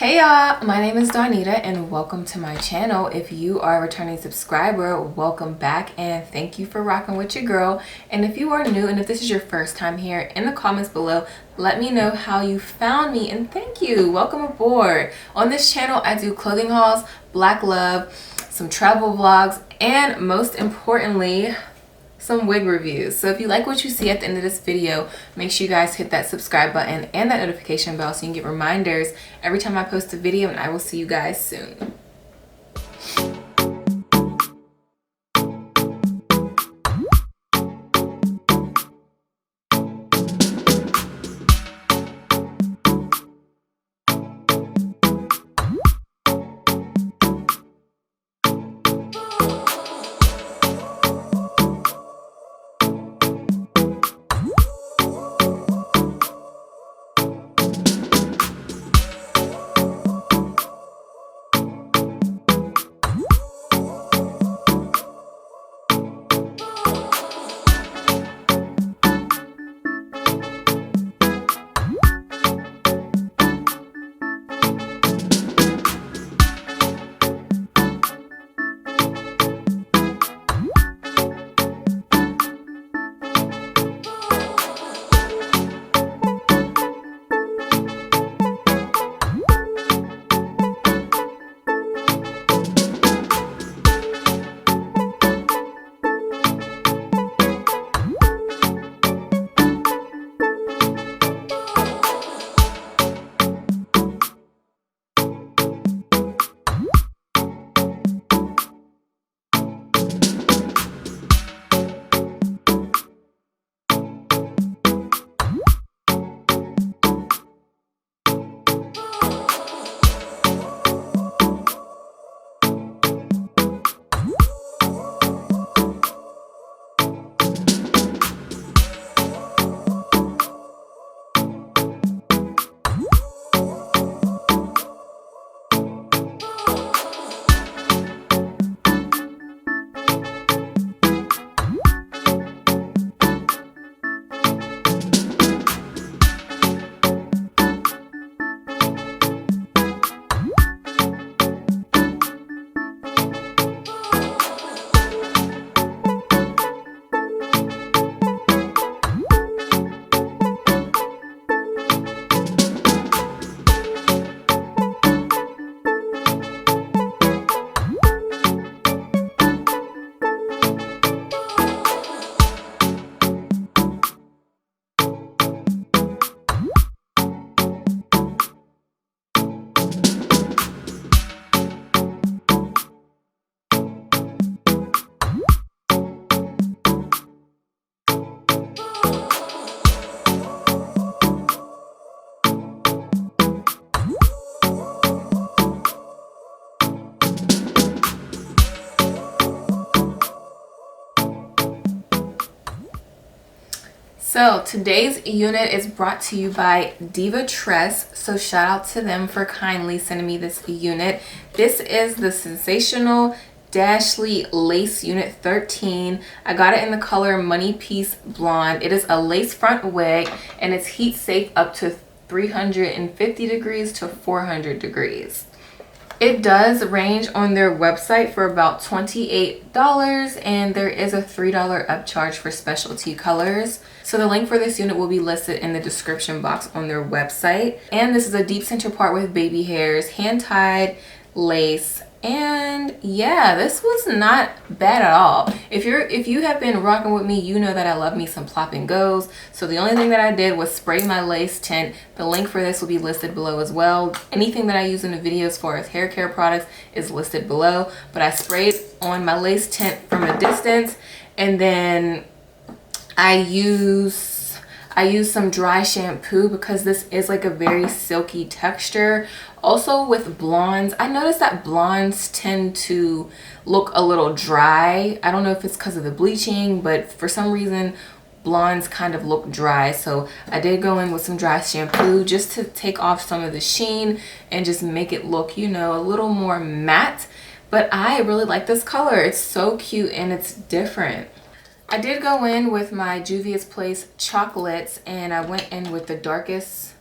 Hey y'all, my name is Donita and welcome to my channel. If you are a returning subscriber, welcome back and thank you for rocking with your girl. And if you are new and if this is your first time here, in the comments below, let me know how you found me and thank you. Welcome aboard. On this channel, I do clothing hauls, black love, some travel vlogs, and most importantly, some wig reviews. So if you like what you see at the end of this video, make sure you guys hit that subscribe button and that notification bell so you can get reminders every time I post a video, and I will see you guys soon. So today's unit is brought to you by Divatress. So shout out to them for kindly sending me this unit. This is the Sensational Dashly Lace Unit 13. I got it in the color Money Piece Blonde. It is a lace front wig and it's heat safe up to 350 degrees to 400 degrees. It does range on their website for about $28, and there is a $3 upcharge for specialty colors. So the link for this unit will be listed in the description box on their website. And this is a deep center part with baby hairs, hand-tied lace. And yeah, this was not bad at all. If you have been rocking with me, you know that I love me some plop and goes. So the only thing that I did was spray my lace tint. The link for this will be listed below as well. Anything that I use in the videos as far as hair care products is listed below. But I sprayed on my lace tint from a distance, and then I use some dry shampoo because this is like a very silky texture. Also with blondes, I noticed that blondes tend to look a little dry. I don't know if it's because of the bleaching, but for some reason blondes kind of look dry. So I did go in with some dry shampoo just to take off some of the sheen and just make it look, you know, a little more matte. But I really like this color. It's so cute and it's different. I did go in with my Juvia's Place chocolates, and I went in with the darkest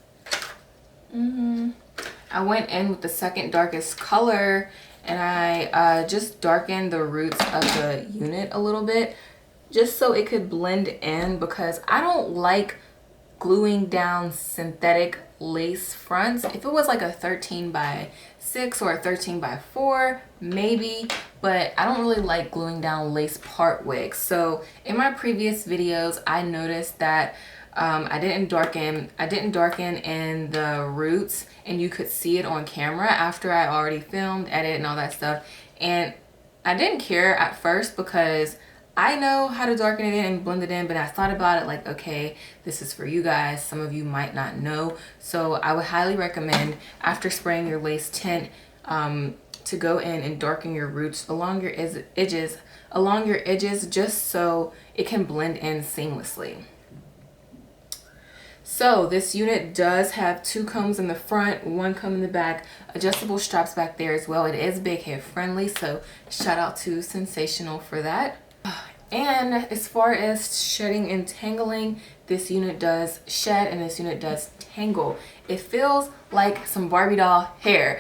I went in with the second darkest color and I just darkened the roots of the unit a little bit just so it could blend in, because I don't like gluing down synthetic lace fronts. If it was like a 13 by 6 or a 13 by 4, maybe, but I don't really like gluing down lace part wigs. So in my previous videos, I noticed that I didn't darken in the roots, and you could see it on camera after I already filmed, edit, and all that stuff. And I didn't care at first because I know how to darken it in and blend it in, but I thought about it like, okay, this is for you guys. Some of you might not know. So I would highly recommend, after spraying your lace tint, to go in and darken your roots along your edges, just so it can blend in seamlessly. So this unit does have 2 combs in the front, 1 comb in the back, adjustable straps back there as well. It is big head friendly, so shout out to Sensationnel for that. And as far as shedding and tangling, this unit does shed and this unit does tangle. It feels like some Barbie doll hair.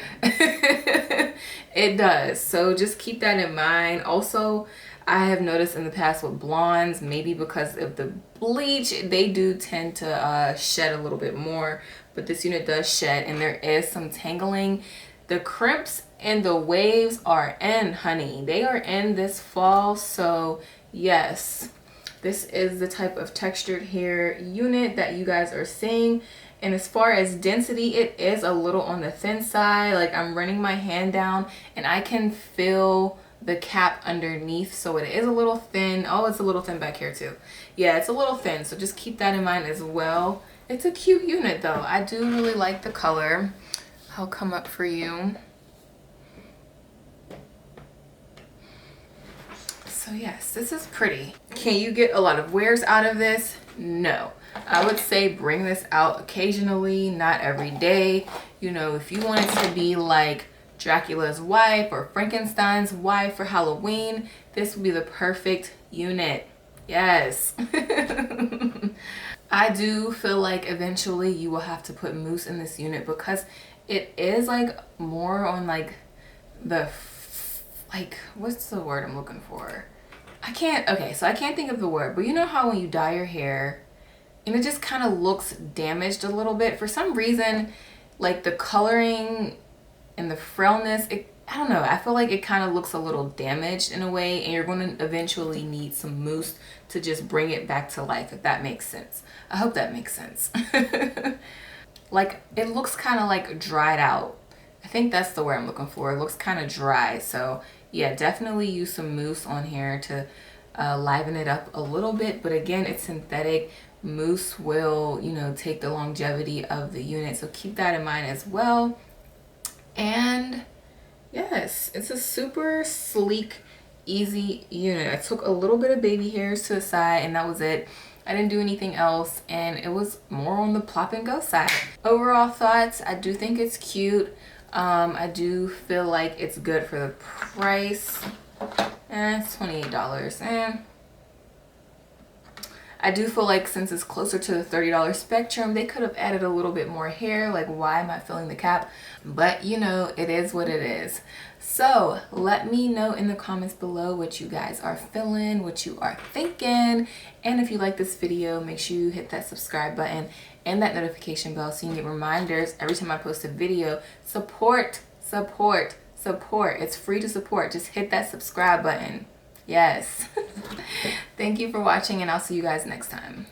It does. So just keep that in mind. Also, I have noticed in the past with blondes, maybe because of the bleach, they do tend to shed a little bit more, but this unit does shed and there is some tangling. The crimps and the waves are in, honey. They are in this fall. So yes, this is the type of textured hair unit that you guys are seeing. And as far as density, it is a little on the thin side. Like, I'm running my hand down and I can feel the cap underneath, so it is a little thin. Oh, it's a little thin back here too. Yeah, it's a little thin, so just keep that in mind as well. It's a cute unit though. I do really like the color. I'll come up for you. So yes, this is pretty. Can you get a lot of wears out of this? No. I would say bring this out occasionally, not every day. You know, if you want it to be like Dracula's wife or Frankenstein's wife for Halloween, this would be the perfect unit. Yes. I do feel like eventually you will have to put mousse in this unit, because it is like more on like the, like, what's the word I'm looking for? I can't think of the word, but you know how when you dye your hair and it just kind of looks damaged a little bit for some reason, like the coloring and the frailness, I don't know, I feel like it kind of looks a little damaged in a way, and you're going to eventually need some mousse to just bring it back to life, if that makes sense. I hope that makes sense. Like, it looks kind of like dried out. I think that's the word I'm looking for. It looks kind of dry. So yeah, definitely use some mousse on here to liven it up a little bit. But again, it's synthetic. Mousse will, you know, take the longevity of the unit, so keep that in mind as well. And yes, it's a super sleek, easy unit. I took a little bit of baby hairs to the side and that was it. I didn't do anything else, and it was more on the plop and go side. Overall thoughts, I do think it's cute. I do feel like it's good for the price. It's $28. I do feel like since it's closer to the $30 spectrum, they could have added a little bit more hair. Like, why am I filling the cap? But you know, it is what it is. So let me know in the comments below what you guys are feeling, what you are thinking. And if you like this video, make sure you hit that subscribe button and that notification bell so you can get reminders every time I post a video. Support, support, support. It's free to support. Just hit that subscribe button. Yes. Thank you for watching, and I'll see you guys next time.